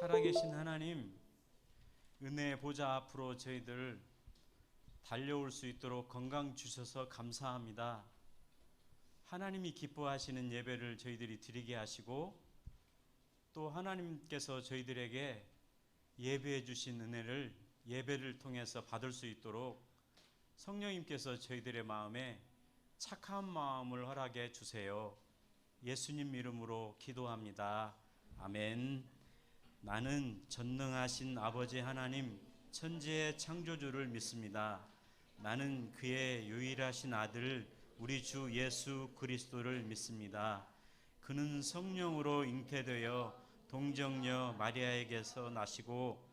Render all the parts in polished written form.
살아계신 하나님, 은혜의 보좌 앞으로 저희들 달려올 수 있도록 건강 주셔서 감사합니다. 하나님이 기뻐하시는 예배를 저희들이 드리게 하시고, 또 하나님께서 저희들에게 예배해 주신 은혜를 예배를 통해서 받을 수 있도록 성령님께서 저희들의 마음에 착한 마음을 허락해 주세요. 예수님 이름으로 기도합니다. 아멘. 나는 전능하신 아버지 하나님, 천지의 창조주를 믿습니다. 나는 그의 유일하신 아들 우리 주 예수 그리스도를 믿습니다. 그는 성령으로 잉태되어 동정녀 마리아에게서 나시고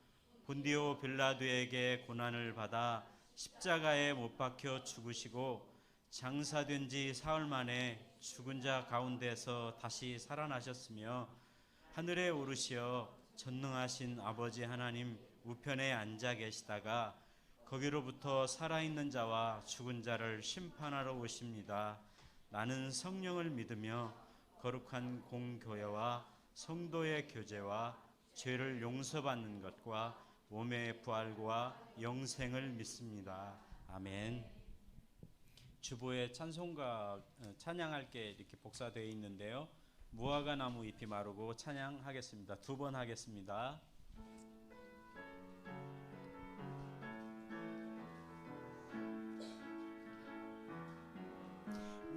본디오 빌라도에게 고난을 받아 십자가에 못 박혀 죽으시고 장사된 지 사흘 만에 죽은 자 가운데서 다시 살아나셨으며 하늘에 오르시어 전능하신 아버지 하나님 우편에 앉아 계시다가 거기로부터 살아있는 자와 죽은 자를 심판하러 오십니다. 나는 성령을 믿으며 거룩한 공교회와 성도의 교제와 죄를 용서받는 것과 몸의 부활과 영생을 믿습니다. 아멘. 주보에 찬송가 찬양할 게 이렇게 복사되어 있는데요. 무화과 나무 잎이 마르고 찬양하겠습니다. 2번 하겠습니다.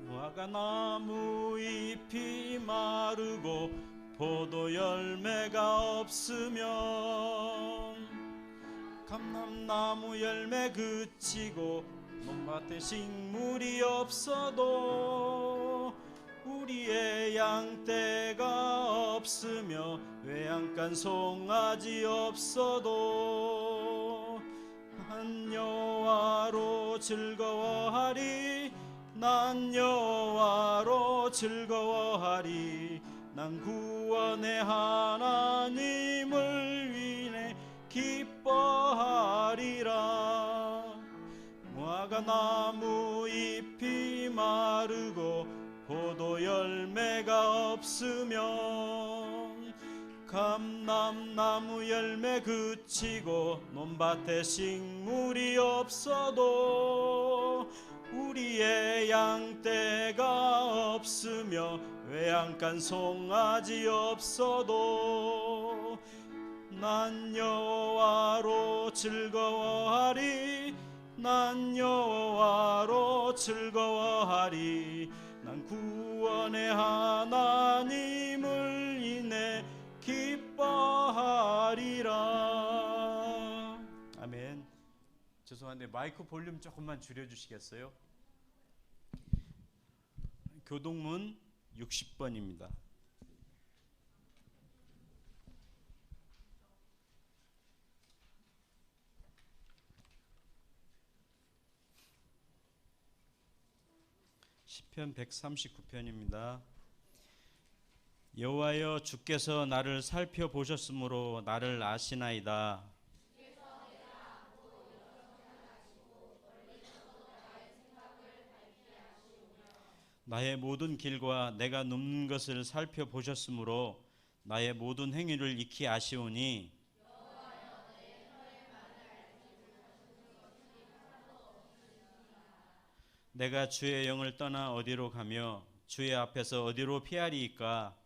무화과 나무 잎이 마르고 포도 열매가 없으면 감람나무 열매 그치고 논밭에 식물이 없어도 우리의 양떼가 없으며 외양간 송아지 없어도 난 여호와로 즐거워하리 난 여호와로 즐거워하리 난 구원의 하나님을 위해 기뻐하리라. 무화과 나무 잎이 마르고 포도 열매가 없으면 감람나무 열매 그치고 논밭에 식물이 없어도 우리의 양떼가 없으며 외양간 송아지 없어도 난 여호와로 즐거워하리 난 여호와로 즐거워하리 난 구원의 하나님을 인해 기뻐하리라. 아멘. 죄송한데 마이크 볼륨 조금만 줄여주시겠어요? 교동문 60번입니다. 시편 139편입니다. 여호와여 주께서 나를 살펴보셨으므로 나를 아시나이다. 나의 모든 길과 내가 눕는 것을 살펴보셨으므로 나의 모든 행위를 익히 아시오니 내가 주의 영을 떠나 어디로 가며 주의 앞에서 어디로 피하리이까.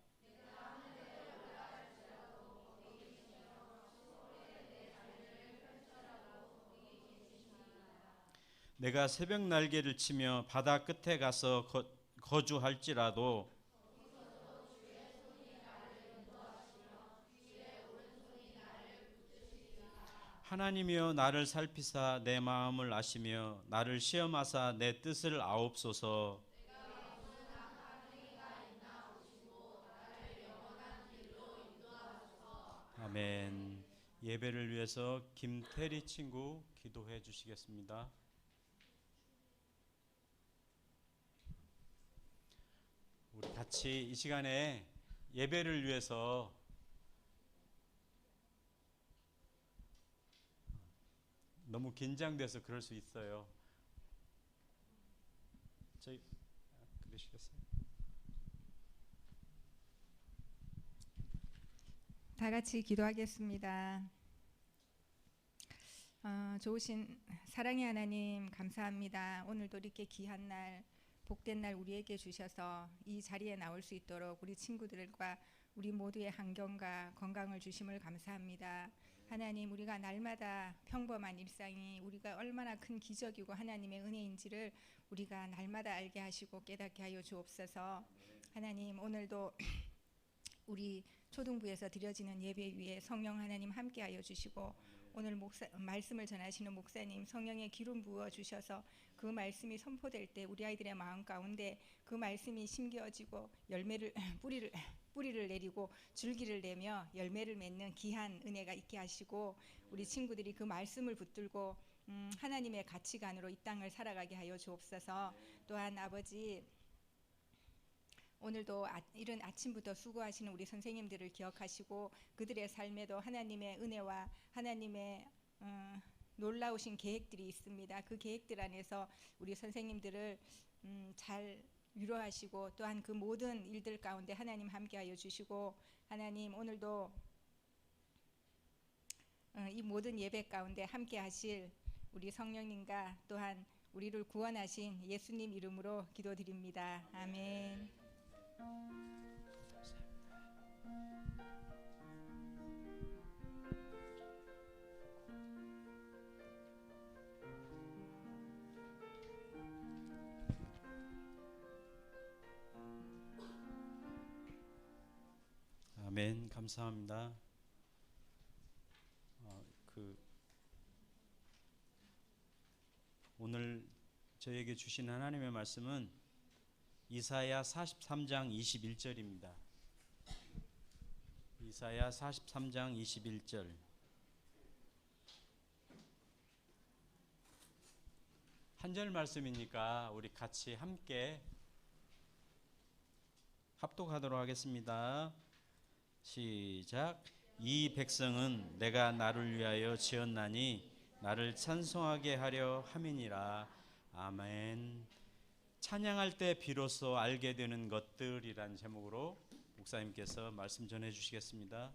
내가 새벽 날개를 치며 바다 끝에 가서 거주할지라도 하나님이여 나를 살피사 내 마음을 아시며 나를 시험하사 내 뜻을 아옵소서. 아멘. 예배를 위해서 김태리 친구 기도해 주시겠습니다. 우리 같이 이 시간에 예배를 위해서 너무 긴장돼서 그럴 수 있어요. 저희 그러시겠어요? 다 같이 기도하겠습니다. 좋으신 사랑의 하나님 감사합니다. 오늘도 이렇게 귀한 날, 복된 날 우리에게 주셔서 이 자리에 나올 수 있도록 우리 친구들과 우리 모두의 환경과 건강을 주심을 감사합니다. 하나님, 우리가 날마다 평범한 일상이 우리가 얼마나 큰 기적이고 하나님의 은혜인지를 우리가 날마다 알게 하시고 깨닫게 하여 주옵소서. 하나님, 오늘도 우리 초등부에서 드려지는 예배 위에 성령 하나님 함께하여 주시고, 오늘 말씀을 전하시는 목사님 성령의 기름 부어 주셔서 그 말씀이 선포될 때 우리 아이들의 마음 가운데 그 말씀이 심겨지고 뿌리를 내리고 줄기를 내며 열매를 맺는 귀한 은혜가 있게 하시고, 우리 친구들이 그 말씀을 붙들고 하나님의 가치관으로 이 땅을 살아가게 하여 주옵소서. 또한 아버지, 오늘도 이른 아침부터 수고하시는 우리 선생님들을 기억하시고 그들의 삶에도 하나님의 은혜와 하나님의 놀라우신 계획들이 있습니다. 그 계획들 안에서 우리 선생님들을 잘 위로하시고, 또한 그 모든 일들 가운데 하나님 함께하여 주시고, 하나님 오늘도 이 모든 예배 가운데 함께하실 우리 성령님과 또한 우리를 구원하신 예수님 이름으로 기도드립니다. 아멘. 아멘. 감사합니다. 오늘 저에게 주신 하나님의 말씀은 이사야 43장 21절입니다. 이사야 43장 21절. 한 절 말씀이니까 우리 같이 함께 합독하도록 하겠습니다. 시작. 이 백성은 내가 나를 위하여 지었나니 나를 찬송하게 하려 함이니라. 아멘. 찬양할 때 비로소 알게 되는 것들이란 제목으로 목사님께서 말씀 전해 주시겠습니다.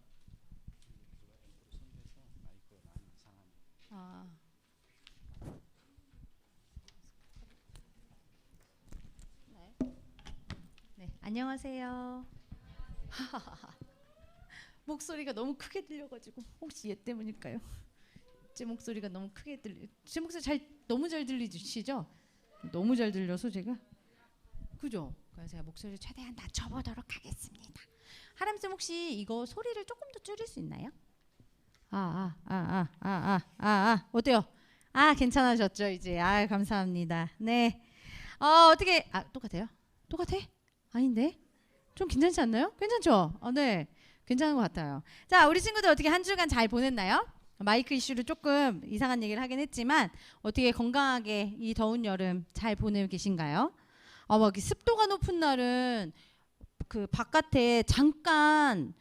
네, 안녕하세요. 목소리가 너무 크게 들려가지고 혹시 얘 때문일까요? 제 목소리가 너무 크게 제 목소리 너무 잘 들리시죠? 너무 잘 들려서 제가 그죠? 그래서 제가 목소리를 최대한 낮춰보도록 하겠습니다. 하람쌤 혹시 이거 소리를 조금 더 줄일 수 있나요? 어때요? 괜찮아졌죠 이제? 감사합니다. 네. 어떻게 똑같아요? 똑같아? 아닌데? 좀 괜찮지 않나요? 괜찮죠? 네. 괜찮은 것 같아요. 자, 우리 친구들 어떻게 한 주간 잘 보냈나요? 마이크 이슈로 조금 이상한 얘기를 하긴 했지만 어떻게 건강하게 이 더운 여름 잘 보내고 계신가요? 막 습도가 높은 날은 그 바깥에 잠깐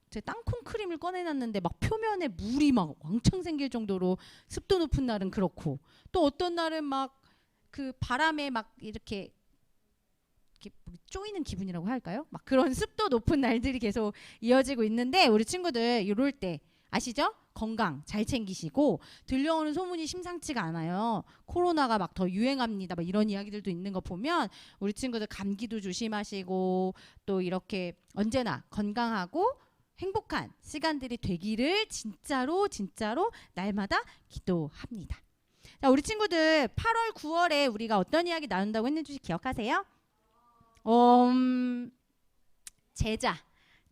제 땅콩 크림을 꺼내놨는데 막 표면에 물이 막 왕창 생길 정도로 습도 높은 날은 그렇고, 또 어떤 날은 막 그 바람에 막 이렇게 쪼이는 기분이라고 할까요? 막 그런 습도 높은 날들이 계속 이어지고 있는데, 우리 친구들 이럴 때 아시죠? 건강 잘 챙기시고, 들려오는 소문이 심상치가 않아요. 코로나가 막 더 유행합니다. 막 이런 이야기들도 있는 거 보면 우리 친구들 감기도 조심하시고, 또 이렇게 언제나 건강하고 행복한 시간들이 되기를 진짜로 날마다 기도합니다. 자, 우리 친구들 8월 9월에 우리가 어떤 이야기 나눈다고 했는지 기억하세요?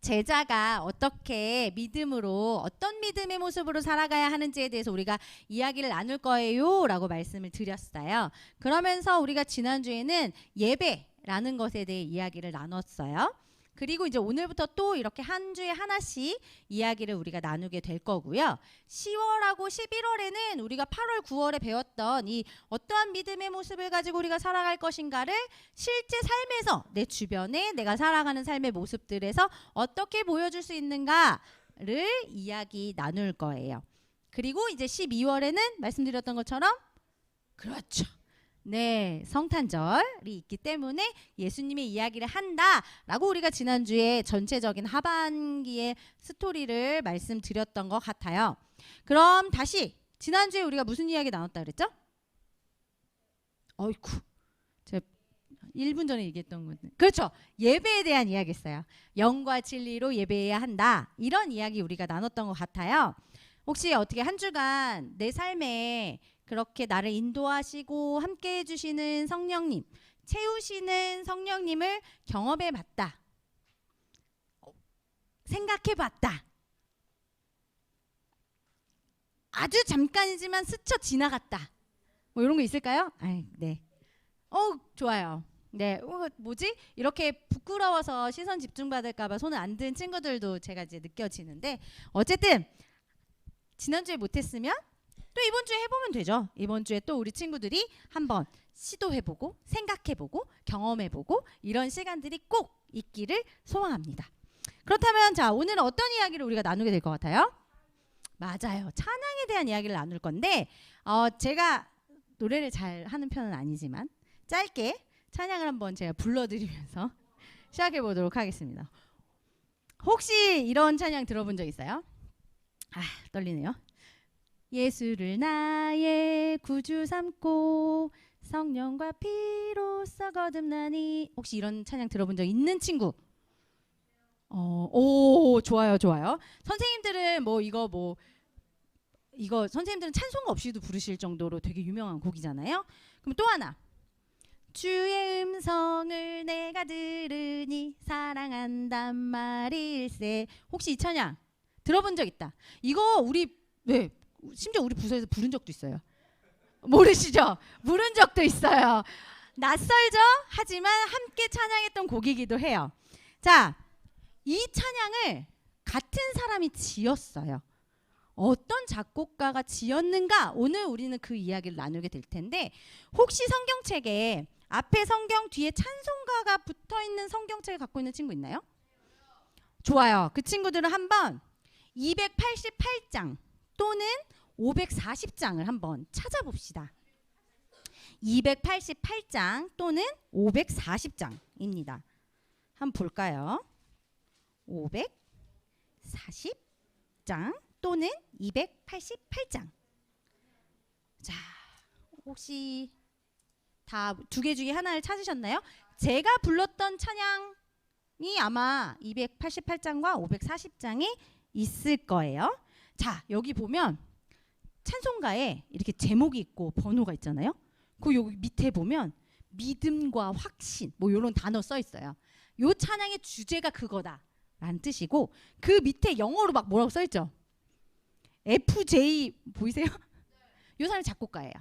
제자가 어떻게 믿음으로, 어떤 믿음의 모습으로 살아가야 하는지에 대해서 우리가 이야기를 나눌 거예요 라고 말씀을 드렸어요. 그러면서 우리가 지난주에는 예배라는 것에 대해 이야기를 나눴어요. 그리고 이제 오늘부터 또 이렇게 한 주에 하나씩 이야기를 우리가 나누게 될 거고요. 10월하고 11월에는 우리가 8월, 9월에 배웠던 이 어떠한 믿음의 모습을 가지고 우리가 살아갈 것인가를 실제 삶에서, 내 주변에 내가 살아가는 삶의 모습들에서 어떻게 보여줄 수 있는가를 이야기 나눌 거예요. 그리고 이제 12월에는 말씀드렸던 것처럼, 그렇죠, 네, 성탄절이 있기 때문에 예수님의 이야기를 한다라고 우리가 지난주에 전체적인 하반기의 스토리를 말씀드렸던 것 같아요. 그럼 다시 지난주에 우리가 무슨 이야기 나눴다 그랬죠? 어이쿠, 제가 1분 전에 얘기했던 건데. 그렇죠. 예배에 대한 이야기였어요. 영과 진리로 예배해야 한다. 이런 이야기 우리가 나눴던 것 같아요. 혹시 어떻게 한 주간 내 삶에 그렇게 나를 인도하시고 함께 해주시는 성령님, 채우시는 성령님을 경험해 봤다. 생각해 봤다. 아주 잠깐이지만 스쳐 지나갔다. 뭐 이런 거 있을까요? 네. 좋아요. 네. 뭐지? 이렇게 부끄러워서 시선 집중받을까봐 손을 안 든 친구들도 제가 이제 느껴지는데, 어쨌든 지난주에 못했으면 또 이번 주에 해보면 되죠. 이번 주에 또 우리 친구들이 한번 시도해보고 생각해보고 경험해보고 이런 시간들이 꼭 있기를 소망합니다. 그렇다면 자, 오늘은 어떤 이야기를 우리가 나누게 될 것 같아요? 맞아요. 찬양에 대한 이야기를 나눌 건데 제가 노래를 잘 하는 편은 아니지만 짧게 찬양을 한번 제가 불러드리면서 시작해 보도록 하겠습니다. 혹시 이런 찬양 들어본 적 있어요? 떨리네요. 예수를 나의 구주 삼고 성령과 피로써 거듭나니. 혹시 이런 찬양 들어본 적 있는 친구? 오, 좋아요. 선생님들은 이거 선생님들은 찬송 없이도 부르실 정도로 되게 유명한 곡이잖아요. 그럼 또 하나. 주의 음성을 내가 들으니 사랑한단 말일세. 혹시 이 찬양 들어본 적 있다. 이거 심지어 우리 부서에서 부른 적도 있어요. 모르시죠? 부른 적도 있어요. 낯설죠? 하지만 함께 찬양했던 곡이기도 해요. 자, 이 찬양을 같은 사람이 지었어요. 어떤 작곡가가 지었는가? 오늘 우리는 그 이야기를 나누게 될 텐데, 혹시 성경책에 앞에 성경 뒤에 찬송가가 붙어있는 성경책을 갖고 있는 친구 있나요? 좋아요. 그 친구들은 한번 288장 또는 540장을 한번 찾아봅시다. 288장 또는 540장입니다. 한번 볼까요? 540장 또는 288장. 자, 혹시 다 두 개 중에 하나를 찾으셨나요? 제가 불렀던 찬양이 아마 288장과 540장에 있을 거예요. 자, 여기 보면 찬송가에 이렇게 제목이 있고 번호가 있잖아요. 그 여기 밑에 보면 믿음과 확신 뭐 이런 단어 써 있어요. 요 찬양의 주제가 그거다라는 뜻이고, 그 밑에 영어로 막 뭐라고 써 있죠? FJ 보이세요? 요 사람이 작곡가예요.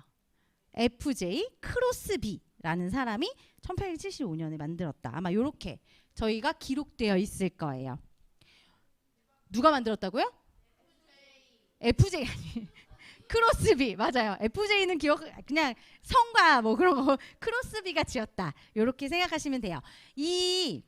FJ 크로스비라는 사람이 1875년에 만들었다. 아마 요렇게 저희가 기록되어 있을 거예요. 누가 만들었다고요? FJ 아니 크로스비. 맞아요. FJ는 그냥 성과 뭐 그런 거 크로스비가 지었다. 요렇게 생각하시면 돼요. 이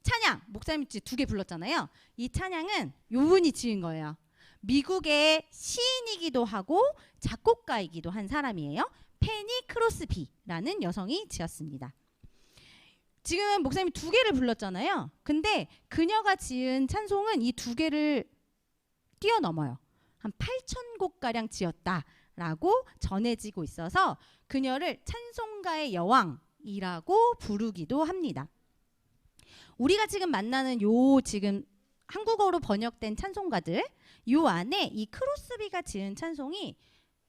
찬양 목사님 두 개 불렀잖아요. 이 찬양은 요 분이 지은 거예요. 미국의 시인이기도 하고 작곡가이기도 한 사람이에요. 페니 크로스비라는 여성이 지었습니다. 지금 목사님이 두 개를 불렀잖아요. 근데 그녀가 지은 찬송은 이 두 개를 뛰어넘어요. 한 8,000곡가량 지었다라고 전해지고 있어서 그녀를 찬송가의 여왕이라고 부르기도 합니다. 우리가 지금 만나는 지금 한국어로 번역된 찬송가들, 요 안에 이 크로스비가 지은 찬송이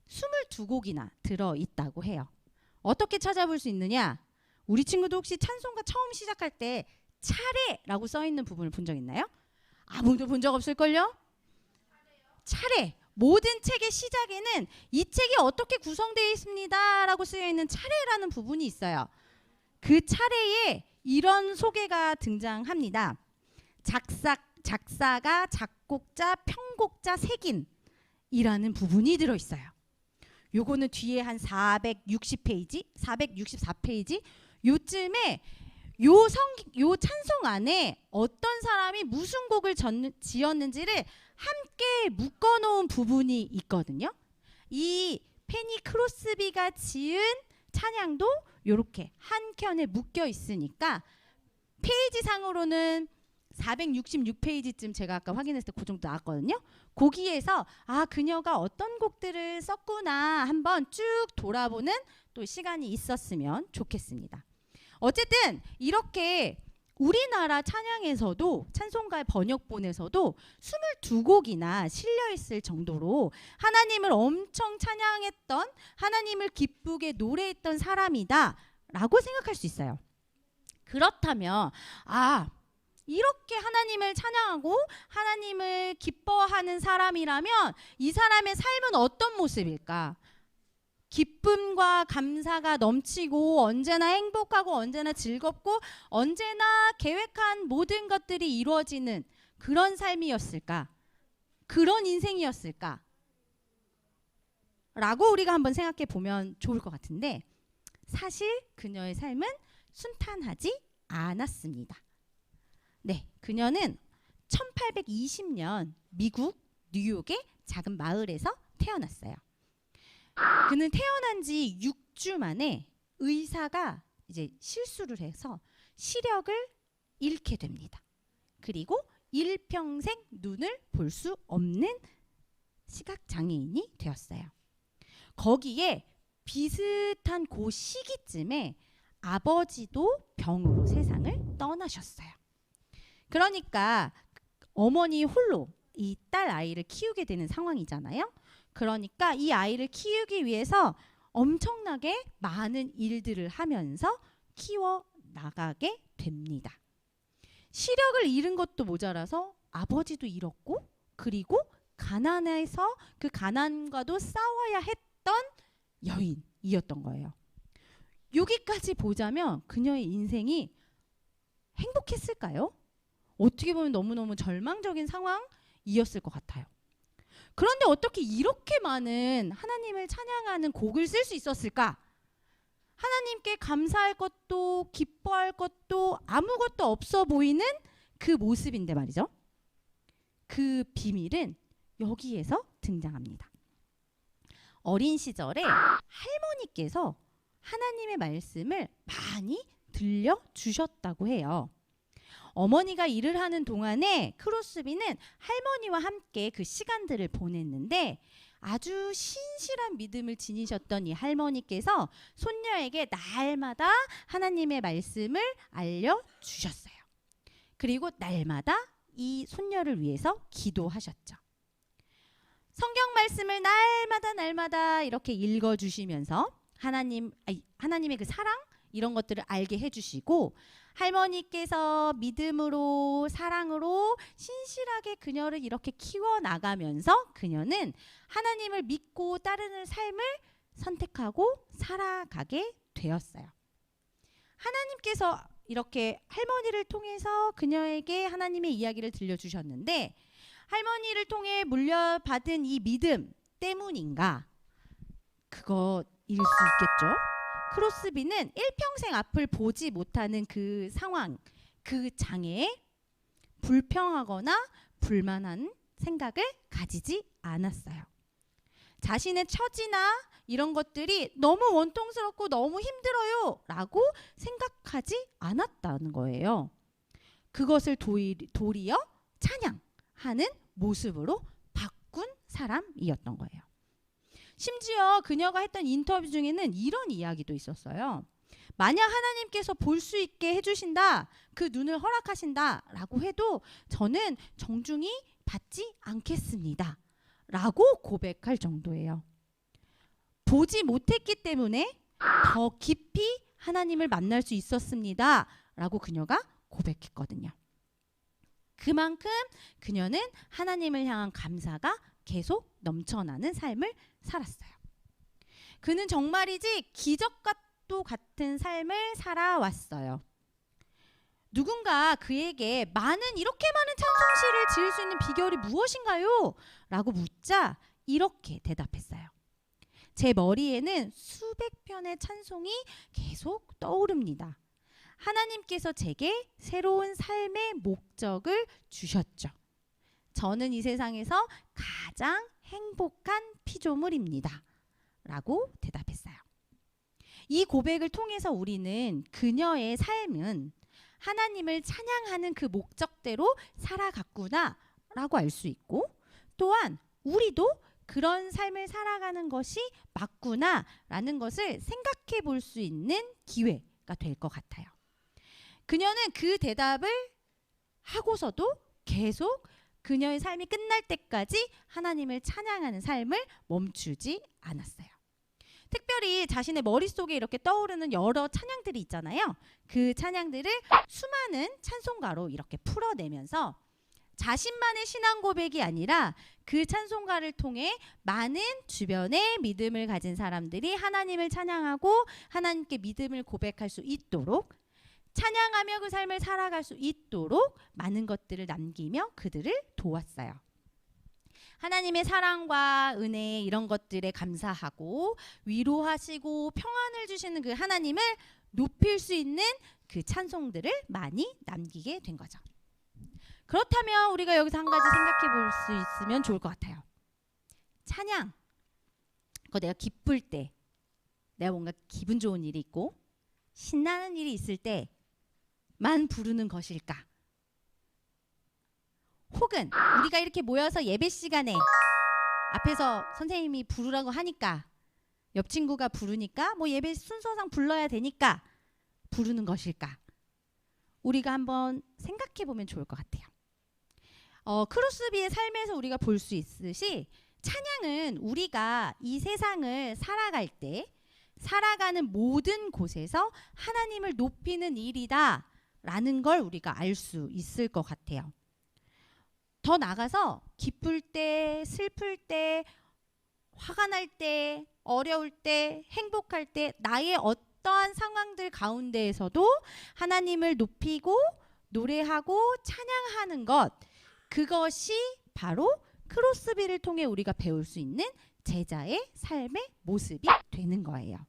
22곡이나 들어있다고 해요. 어떻게 찾아볼 수 있느냐? 우리 친구도 혹시 찬송가 처음 시작할 때 차례라고 써있는 부분을 본 적 있나요? 아무도 본 적 없을걸요? 차례. 모든 책의 시작에는 이 책이 어떻게 구성되어 있습니다 라고 쓰여있는 차례라는 부분이 있어요. 그 차례에 이런 소개가 등장합니다. 작사가 작곡자 편곡자 색인이라는 부분이 들어있어요. 요거는 뒤에 한 460페이지 464페이지 요쯤에 요 찬송 안에 어떤 사람이 무슨 곡을 지었는지를 함께 묶어놓은 부분이 있거든요. 이 페니 크로스비가 지은 찬양도 이렇게 한 켠에 묶여 있으니까 페이지 상으로는 466페이지쯤 제가 아까 확인했을 때 그 정도 나왔거든요. 거기에서 아 그녀가 어떤 곡들을 썼구나 한번 쭉 돌아보는 또 시간이 있었으면 좋겠습니다. 어쨌든 이렇게 우리나라 찬양에서도 찬송가의 번역본에서도 22곡이나 실려 있을 정도로 하나님을 엄청 찬양했던, 하나님을 기쁘게 노래했던 사람이다 라고 생각할 수 있어요. 그렇다면 아 이렇게 하나님을 찬양하고 하나님을 기뻐하는 사람이라면 이 사람의 삶은 어떤 모습일까? 기쁨과 감사가 넘치고 언제나 행복하고 언제나 즐겁고 언제나 계획한 모든 것들이 이루어지는 그런 삶이었을까? 그런 인생이었을까? 라고 우리가 한번 생각해 보면 좋을 것 같은데 사실 그녀의 삶은 순탄하지 않았습니다. 네, 그녀는 1820년 미국 뉴욕의 작은 마을에서 태어났어요. 그는 태어난 지 6주 만에 의사가 이제 실수를 해서 시력을 잃게 됩니다. 그리고 일평생 눈을 볼 수 없는 시각장애인이 되었어요. 거기에 비슷한 그 시기쯤에 아버지도 병으로 세상을 떠나셨어요. 그러니까 어머니 홀로 이 딸 아이를 키우게 되는 상황이잖아요. 그러니까 이 아이를 키우기 위해서 엄청나게 많은 일들을 하면서 키워 나가게 됩니다. 시력을 잃은 것도 모자라서 아버지도 잃었고 그리고 가난해서 그 가난과도 싸워야 했던 여인이었던 거예요. 여기까지 보자면 그녀의 인생이 행복했을까요? 어떻게 보면 너무너무 절망적인 상황이었을 것 같아요. 그런데 어떻게 이렇게 많은 하나님을 찬양하는 곡을 쓸 수 있었을까? 하나님께 감사할 것도 기뻐할 것도 아무것도 없어 보이는 그 모습인데 말이죠. 그 비밀은 여기에서 등장합니다. 어린 시절에 할머니께서 하나님의 말씀을 많이 들려주셨다고 해요. 어머니가 일을 하는 동안에 크로스비는 할머니와 함께 그 시간들을 보냈는데 아주 신실한 믿음을 지니셨던 이 할머니께서 손녀에게 날마다 하나님의 말씀을 알려주셨어요. 그리고 날마다 이 손녀를 위해서 기도하셨죠. 성경 말씀을 날마다 이렇게 읽어주시면서 하나님의 그 사랑 이런 것들을 알게 해주시고 할머니께서 믿음으로 사랑으로 신실하게 그녀를 이렇게 키워나가면서 그녀는 하나님을 믿고 따르는 삶을 선택하고 살아가게 되었어요. 하나님께서 이렇게 할머니를 통해서 그녀에게 하나님의 이야기를 들려주셨는데 할머니를 통해 물려받은 이 믿음 때문인가? 그거일 수 있겠죠. 크로스비는 일평생 앞을 보지 못하는 그 상황, 그 장애에 불평하거나 불만한 생각을 가지지 않았어요. 자신의 처지나 이런 것들이 너무 원통스럽고 너무 힘들어요 라고 생각하지 않았다는 거예요. 그것을 도리어 찬양하는 모습으로 바꾼 사람이었던 거예요. 심지어 그녀가 했던 인터뷰 중에는 이런 이야기도 있었어요. 만약 하나님께서 볼 수 있게 해주신다, 그 눈을 허락하신다 라고 해도 저는 정중히 받지 않겠습니다 라고 고백할 정도예요. 보지 못했기 때문에 더 깊이 하나님을 만날 수 있었습니다 라고 그녀가 고백했거든요. 그만큼 그녀는 하나님을 향한 감사가 계속 넘쳐나는 삶을 살았어요. 그는 정말이지 기적과도 같은 삶을 살아왔어요. 누군가 그에게 이렇게 많은 찬송시를 지을 수 있는 비결이 무엇인가요? 라고 묻자 이렇게 대답했어요. 제 머리에는 수백 편의 찬송이 계속 떠오릅니다. 하나님께서 제게 새로운 삶의 목적을 주셨죠. 저는 이 세상에서 가장 행복한 피조물입니다. 라고 대답했어요. 이 고백을 통해서 우리는 그녀의 삶은 하나님을 찬양하는 그 목적대로 살아갔구나 라고 알 수 있고, 또한 우리도 그런 삶을 살아가는 것이 맞구나 라는 것을 생각해 볼 수 있는 기회가 될 것 같아요. 그녀는 그 대답을 하고서도 계속 그녀의 삶이 끝날 때까지 하나님을 찬양하는 삶을 멈추지 않았어요. 특별히 자신의 머릿속에 이렇게 떠오르는 여러 찬양들이 있잖아요. 그 찬양들을 수많은 찬송가로 이렇게 풀어내면서 자신만의 신앙 고백이 아니라 그 찬송가를 통해 많은 주변에 믿음을 가진 사람들이 하나님을 찬양하고 하나님께 믿음을 고백할 수 있도록, 찬양하며 그 삶을 살아갈 수 있도록 많은 것들을 남기며 그들을 도왔어요. 하나님의 사랑과 은혜 이런 것들에 감사하고 위로하시고 평안을 주시는 그 하나님을 높일 수 있는 그 찬송들을 많이 남기게 된 거죠. 그렇다면 우리가 여기서 한 가지 생각해 볼 수 있으면 좋을 것 같아요. 찬양, 그거 내가 기쁠 때, 내가 뭔가 기분 좋은 일이 있고 신나는 일이 있을 때만 부르는 것일까? 혹은 우리가 이렇게 모여서 예배 시간에 앞에서 선생님이 부르라고 하니까, 옆 친구가 부르니까 뭐 예배 순서상 불러야 되니까 부르는 것일까? 우리가 한번 생각해 보면 좋을 것 같아요. 크로스비의 삶에서 우리가 볼 수 있듯이 찬양은 우리가 이 세상을 살아갈 때 살아가는 모든 곳에서 하나님을 높이는 일이다 라는 걸 우리가 알 수 있을 것 같아요. 더 나아가서 기쁠 때, 슬플 때, 화가 날 때, 어려울 때, 행복할 때, 나의 어떠한 상황들 가운데에서도 하나님을 높이고 노래하고 찬양하는 것, 그것이 바로 크로스비를 통해 우리가 배울 수 있는 제자의 삶의 모습이 되는 거예요.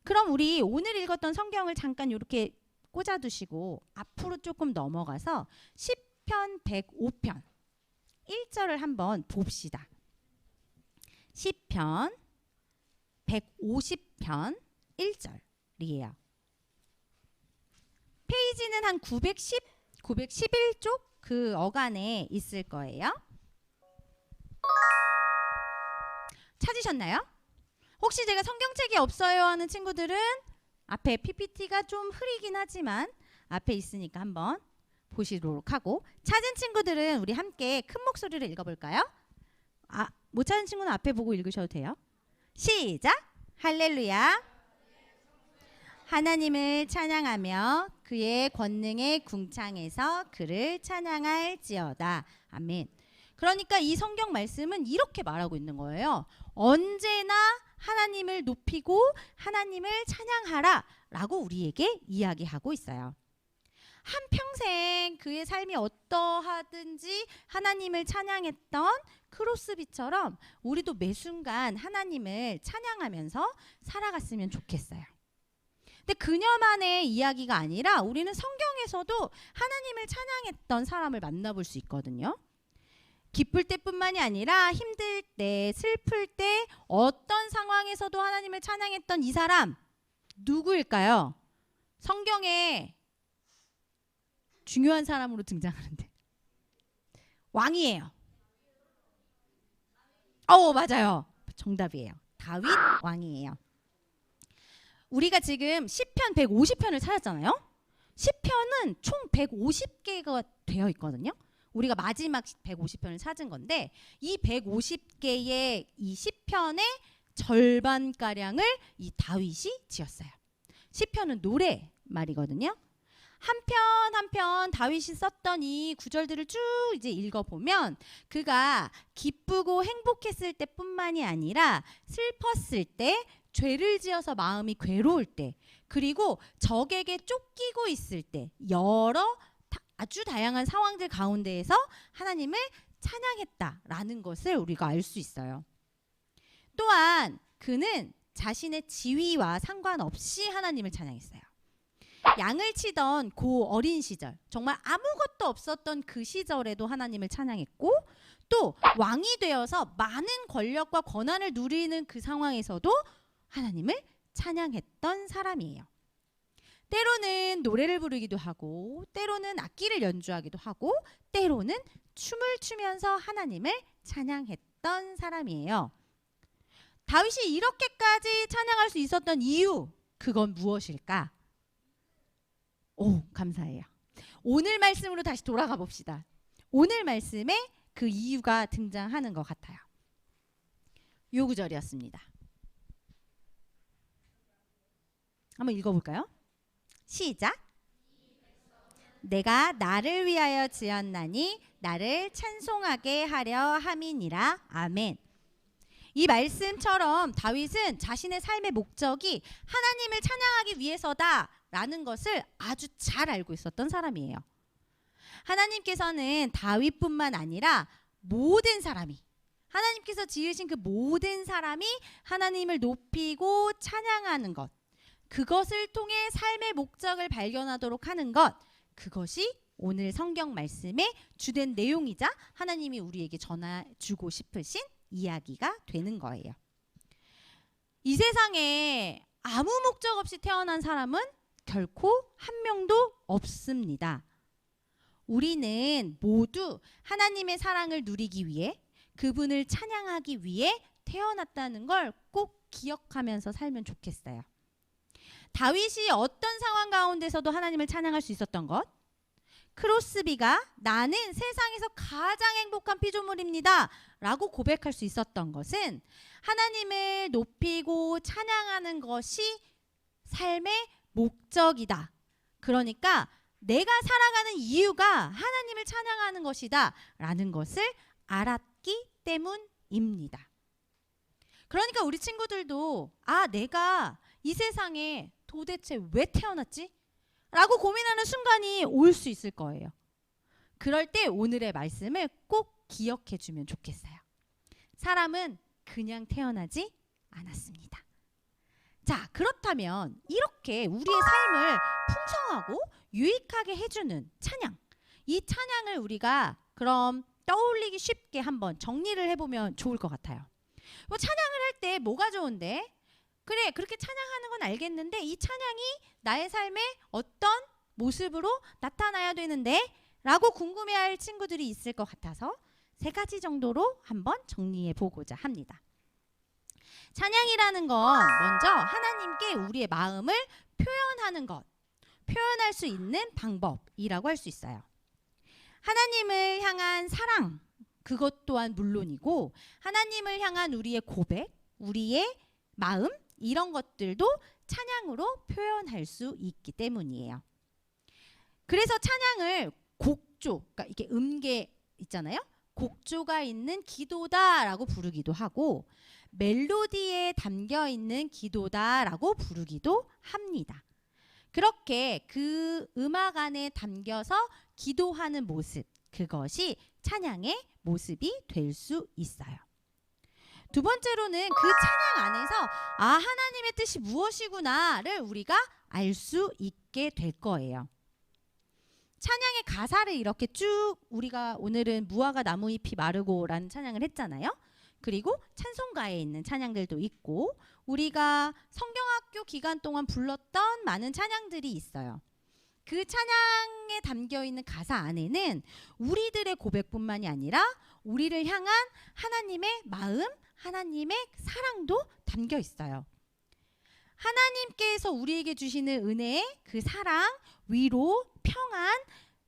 그럼 우리 오늘 읽었던 성경을 잠깐 이렇게 꽂아두시고 앞으로 조금 넘어가서 시편 105편 1절을 한번 봅시다. 시편 150편 1절이에요. 페이지는 한 911쪽 그 어간에 있을 거예요. 찾으셨나요? 혹시 제가 성경책이 없어요 하는 친구들은 앞에 PPT가 좀 흐리긴 하지만 앞에 있으니까 한번 보시도록 하고, 찾은 친구들은 우리 함께 큰 목소리로 읽어볼까요? 못 찾은 친구는 앞에 보고 읽으셔도 돼요. 시작! 할렐루야! 하나님을 찬양하며 그의 권능의 궁창에서 그를 찬양할지어다. 아멘. 그러니까 이 성경 말씀은 이렇게 말하고 있는 거예요. 언제나 하나님을 높이고 하나님을 찬양하라 라고 우리에게 이야기하고 있어요. 한평생 그의 삶이 어떠하든지 하나님을 찬양했던 크로스비처럼 우리도 매 순간 하나님을 찬양하면서 살아갔으면 좋겠어요. 근데 그녀만의 이야기가 아니라 우리는 성경에서도 하나님을 찬양했던 사람을 만나볼 수 있거든요. 기쁠 때뿐만이 아니라 힘들 때, 슬플 때, 어떤 상황에서도 하나님을 찬양했던 이 사람 누구일까요? 성경에 중요한 사람으로 등장하는데 왕이에요. 맞아요. 정답이에요. 다윗 왕이에요. 우리가 지금 시편 150편을 찾았잖아요. 시편은 총 150개가 되어 있거든요. 우리가 마지막 150편을 찾은 건데 이 150개의 이 시편의 절반가량을 이 다윗이 지었어요. 시편은 노래 말이거든요. 한편 다윗이 썼던 이 구절들을 쭉 이제 읽어보면 그가 기쁘고 행복했을 때뿐만이 아니라 슬펐을 때, 죄를 지어서 마음이 괴로울 때, 그리고 적에게 쫓기고 있을 때, 여러 아주 다양한 상황들 가운데에서 하나님을 찬양했다라는 것을 우리가 알 수 있어요. 또한 그는 자신의 지위와 상관없이 하나님을 찬양했어요. 양을 치던 그 어린 시절, 정말 아무것도 없었던 그 시절에도 하나님을 찬양했고, 또 왕이 되어서 많은 권력과 권한을 누리는 그 상황에서도 하나님을 찬양했던 사람이에요. 때로는 노래를 부르기도 하고 때로는 악기를 연주하기도 하고 때로는 춤을 추면서 하나님을 찬양했던 사람이에요. 다윗이 이렇게까지 찬양할 수 있었던 이유, 그건 무엇일까? 오, 감사해요. 오늘 말씀으로 다시 돌아가 봅시다. 오늘 말씀에 그 이유가 등장하는 것 같아요. 요 구절이었습니다. 한번 읽어볼까요? 시작. 내가 나를 위하여 지었나니 나를 찬송하게 하려 함이니라. 아멘. 이 말씀처럼 다윗은 자신의 삶의 목적이 하나님을 찬양하기 위해서다라는 것을 아주 잘 알고 있었던 사람이에요. 하나님께서는 다윗뿐만 아니라 모든 사람이, 하나님께서 지으신 그 모든 사람이 하나님을 높이고 찬양하는 것, 그것을 통해 삶의 목적을 발견하도록 하는 것, 그것이 오늘 성경 말씀의 주된 내용이자 하나님이 우리에게 전해주고 싶으신 이야기가 되는 거예요. 이 세상에 아무 목적 없이 태어난 사람은 결코 한 명도 없습니다. 우리는 모두 하나님의 사랑을 누리기 위해, 그분을 찬양하기 위해 태어났다는 걸 꼭 기억하면서 살면 좋겠어요. 다윗이 어떤 상황 가운데서도 하나님을 찬양할 수 있었던 것, 크로스비가 나는 세상에서 가장 행복한 피조물입니다 라고 고백할 수 있었던 것은 하나님을 높이고 찬양하는 것이 삶의 목적이다. 그러니까 내가 살아가는 이유가 하나님을 찬양하는 것이다 라는 것을 알았기 때문입니다. 그러니까 우리 친구들도 내가 이 세상에 도대체 왜 태어났지? 라고 고민하는 순간이 올 수 있을 거예요. 그럴 때 오늘의 말씀을 꼭 기억해 주면 좋겠어요. 사람은 그냥 태어나지 않았습니다. 자, 그렇다면 이렇게 우리의 삶을 풍성하고 유익하게 해주는 찬양, 이 찬양을 우리가 그럼 떠올리기 쉽게 한번 정리를 해보면 좋을 것 같아요. 뭐 찬양을 할 때 뭐가 좋은데? 그래, 그렇게 찬양하는 건 알겠는데 이 찬양이 나의 삶에 어떤 모습으로 나타나야 되는데? 라고 궁금해할 친구들이 있을 것 같아서 3가지 정도로 한번 정리해 보고자 합니다. 찬양이라는 건 먼저 하나님께 우리의 마음을 표현하는 것, 표현할 수 있는 방법이라고 할 수 있어요. 하나님을 향한 사랑, 그것 또한 물론이고 하나님을 향한 우리의 고백, 우리의 마음, 이런 것들도 찬양으로 표현할 수 있기 때문이에요. 그래서 찬양을 곡조, 그러니까 이게 음계 있잖아요. 곡조가 있는 기도다라고 부르기도 하고 멜로디에 담겨 있는 기도다라고 부르기도 합니다. 그렇게 그 음악 안에 담겨서 기도하는 모습, 그것이 찬양의 모습이 될 수 있어요. 두 번째로는 그 찬양 안에서 하나님의 뜻이 무엇이구나를 우리가 알 수 있게 될 거예요. 찬양의 가사를 이렇게 쭉 우리가 오늘은 무화과 나무잎이 마르고라는 찬양을 했잖아요. 그리고 찬송가에 있는 찬양들도 있고 우리가 성경학교 기간 동안 불렀던 많은 찬양들이 있어요. 그 찬양에 담겨있는 가사 안에는 우리들의 고백뿐만이 아니라 우리를 향한 하나님의 마음, 하나님의 사랑도 담겨 있어요. 하나님께서 우리에게 주시는 은혜, 그 사랑, 위로, 평안,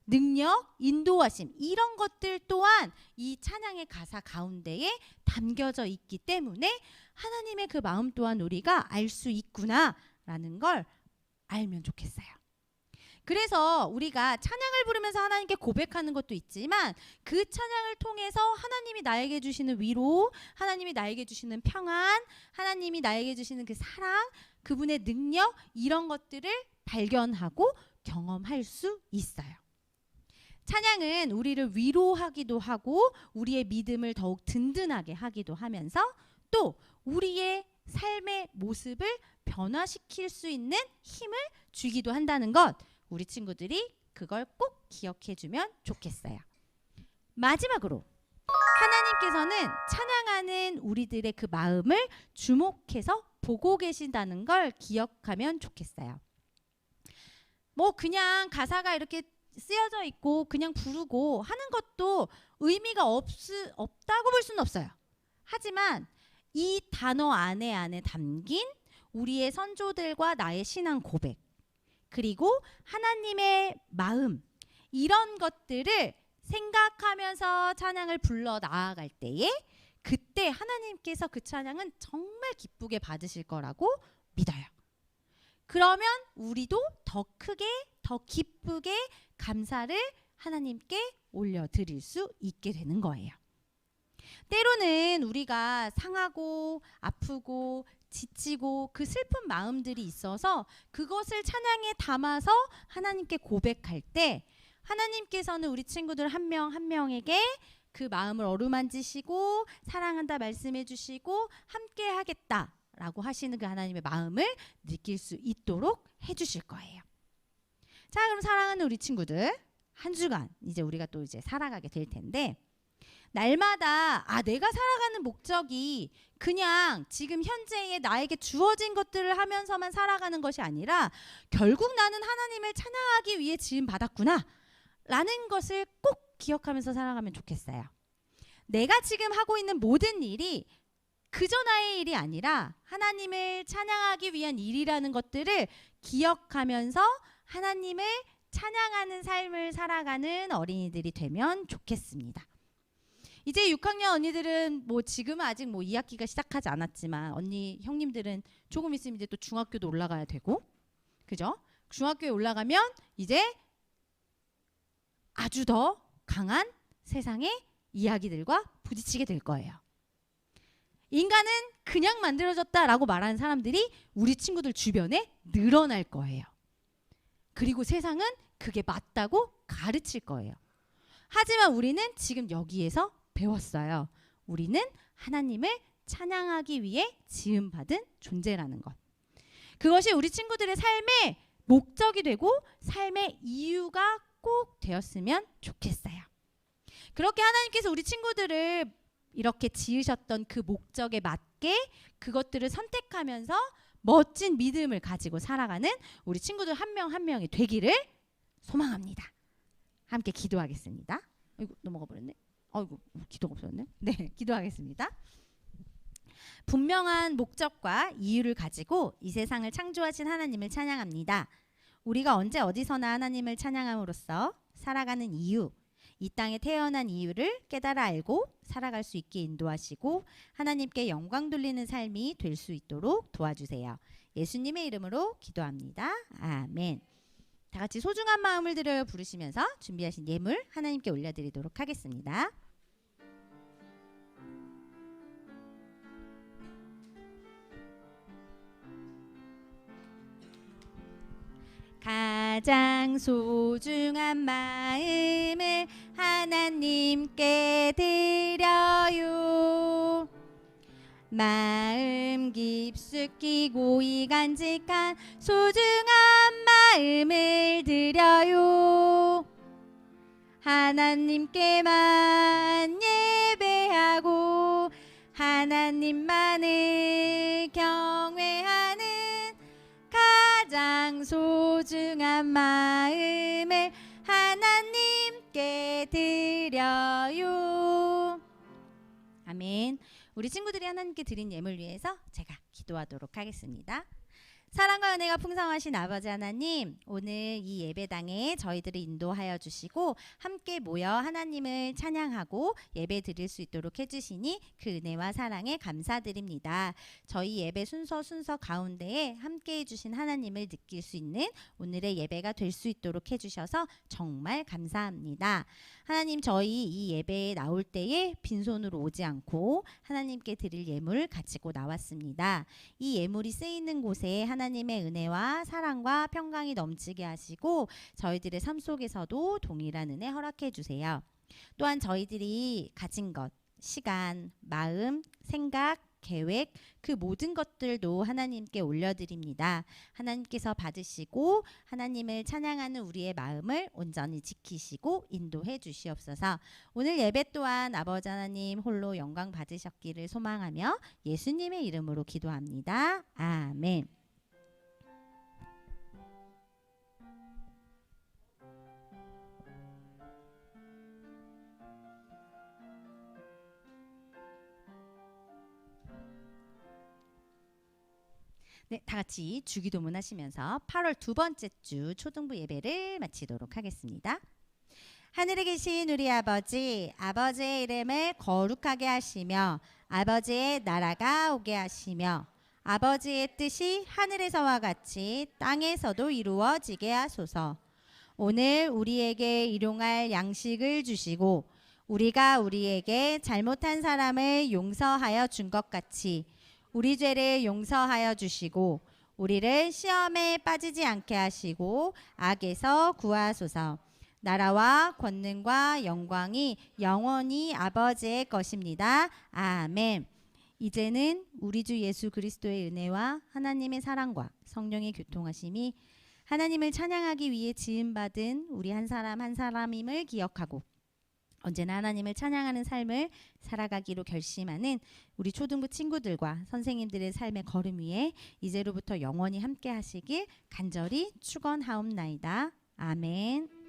능력, 인도하심, 이런 것들 또한 이 찬양의 가사 가운데에 담겨져 있기 때문에 하나님의 그 마음 또한 우리가 알 수 있구나라는 걸 알면 좋겠어요. 그래서 우리가 찬양을 부르면서 하나님께 고백하는 것도 있지만 그 찬양을 통해서 하나님이 나에게 주시는 위로, 하나님이 나에게 주시는 평안, 하나님이 나에게 주시는 그 사랑, 그분의 능력, 이런 것들을 발견하고 경험할 수 있어요. 찬양은 우리를 위로하기도 하고 우리의 믿음을 더욱 든든하게 하기도 하면서 또 우리의 삶의 모습을 변화시킬 수 있는 힘을 주기도 한다는 것, 우리 친구들이 그걸 꼭 기억해 주면 좋겠어요. 마지막으로 하나님께서는 찬양하는 우리들의 그 마음을 주목해서 보고 계신다는 걸 기억하면 좋겠어요. 뭐 그냥 가사가 이렇게 쓰여져 있고 그냥 부르고 하는 것도 의미가 없다고 볼 수는 없어요. 하지만 이 단어 안에 담긴 우리의 선조들과 나의 신앙 고백, 그리고 하나님의 마음, 이런 것들을 생각하면서 찬양을 불러 나아갈 때에 그때 하나님께서 그 찬양은 정말 기쁘게 받으실 거라고 믿어요. 그러면 우리도 더 크게, 더 기쁘게 감사를 하나님께 올려드릴 수 있게 되는 거예요. 때로는 우리가 상하고 아프고 지치고 그 슬픈 마음들이 있어서 그것을 찬양에 담아서 하나님께 고백할 때 하나님께서는 우리 친구들 한 명 한 명에게 그 마음을 어루만지시고 사랑한다 말씀해 주시고 함께 하겠다라고 하시는 그 하나님의 마음을 느낄 수 있도록 해주실 거예요. 자, 그럼 사랑하는 우리 친구들, 한 주간 이제 우리가 또 이제 살아가게 될 텐데, 날마다 내가 살아가는 목적이 그냥 지금 현재의 나에게 주어진 것들을 하면서만 살아가는 것이 아니라 결국 나는 하나님을 찬양하기 위해 지음 받았구나 라는 것을 꼭 기억하면서 살아가면 좋겠어요. 내가 지금 하고 있는 모든 일이 그저 나의 일이 아니라 하나님을 찬양하기 위한 일이라는 것들을 기억하면서 하나님을 찬양하는 삶을 살아가는 어린이들이 되면 좋겠습니다. 이제 6학년 언니들은 뭐 지금은 아직 뭐 2학기가 시작하지 않았지만 언니 형님들은 조금 있으면 이제 또 중학교도 올라가야 되고, 그죠? 중학교에 올라가면 이제 아주 더 강한 세상의 이야기들과 부딪히게 될 거예요. 인간은 그냥 만들어졌다라고 말하는 사람들이 우리 친구들 주변에 늘어날 거예요. 그리고 세상은 그게 맞다고 가르칠 거예요. 하지만 우리는 지금 여기에서 배웠어요. 우리는 하나님을 찬양하기 위해 지음받은 존재라는 것. 그것이 우리 친구들의 삶의 목적이 되고 삶의 이유가 꼭 되었으면 좋겠어요. 그렇게 하나님께서 우리 친구들을 이렇게 지으셨던 그 목적에 맞게 그것들을 선택하면서 멋진 믿음을 가지고 살아가는 우리 친구들 한 명 한 명이 되기를 소망합니다. 함께 기도하겠습니다. 아이고, 넘어가 버렸네. 아이고, 기도가 없었네. 네, 기도하겠습니다. 분명한 목적과 이유를 가지고 이 세상을 창조하신 하나님을 찬양합니다. 우리가 언제 어디서나 하나님을 찬양함으로써 살아가는 이유, 이 땅에 태어난 이유를 깨달아 알고 살아갈 수 있게 인도하시고 하나님께 영광 돌리는 삶이 될 수 있도록 도와주세요. 예수님의 이름으로 기도합니다. 아멘. 다 같이 소중한 마음을 들여 부르시면서 준비하신 예물 하나님께 올려드리도록 하겠습니다. 가장 소중한 마음을 하나님께 드려요. 마음 깊숙이 고이 간직한 소중한 마음을 드려요. 하나님께만 예배하고 하나님만을 경외하는 가장 소중한 마음을 하나님께 드려요. 아멘. 우리 친구들이 하나님께 드린 예물 위해서 제가 기도하도록 하겠습니다. 사랑과 은혜가 풍성하신 아버지 하나님, 오늘 이 예배당에 저희들을 인도하여 주시고 함께 모여 하나님을 찬양하고 예배 드릴 수 있도록 해주시니 그 은혜와 사랑에 감사드립니다. 저희 예배 순서 가운데에 함께 해주신 하나님을 느낄 수 있는 오늘의 예배가 될 수 있도록 해주셔서 정말 감사합니다. 하나님, 저희 이 예배에 나올 때에 빈손으로 오지 않고 하나님께 드릴 예물을 가지고 나왔습니다. 이 예물이 쓰이는 곳에 하나님의 은혜와 사랑과 평강이 넘치게 하시고 저희들의 삶 속에서도 동일한 은혜 허락해 주세요. 또한 저희들이 가진 것, 시간, 마음, 생각, 계획, 그 모든 것들도 하나님께 올려드립니다. 하나님께서 받으시고 하나님을 찬양하는 우리의 마음을 온전히 지키시고 인도해 주시옵소서. 오늘 예배 또한 아버지 하나님 홀로 영광 받으셨기를 소망하며 예수님의 이름으로 기도합니다. 아멘. 네, 다 같이 주기도문 하시면서 8월 두 번째 주 초등부 예배를 마치도록 하겠습니다. 하늘에 계신 우리 아버지, 아버지의 이름을 거룩하게 하시며 아버지의 나라가 오게 하시며 아버지의 뜻이 하늘에서와 같이 땅에서도 이루어지게 하소서. 오늘 우리에게 일용할 양식을 주시고 우리가 우리에게 잘못한 사람을 용서하여 준 것 같이 우리 죄를 용서하여 주시고 우리를 시험에 빠지지 않게 하시고 악에서 구하소서. 나라와 권능과 영광이 영원히 아버지의 것입니다. 아멘. 이제는 우리 주 예수 그리스도의 은혜와 하나님의 사랑과 성령의 교통하심이 하나님을 찬양하기 위해 지음받은 우리 한 사람 한 사람임을 기억하고 언제나 하나님을 찬양하는 삶을 살아가기로 결심하는 우리 초등부 친구들과 선생님들의 삶의 걸음 위에 이제로부터 영원히 함께 하시길 간절히 축원하옵나이다. 아멘.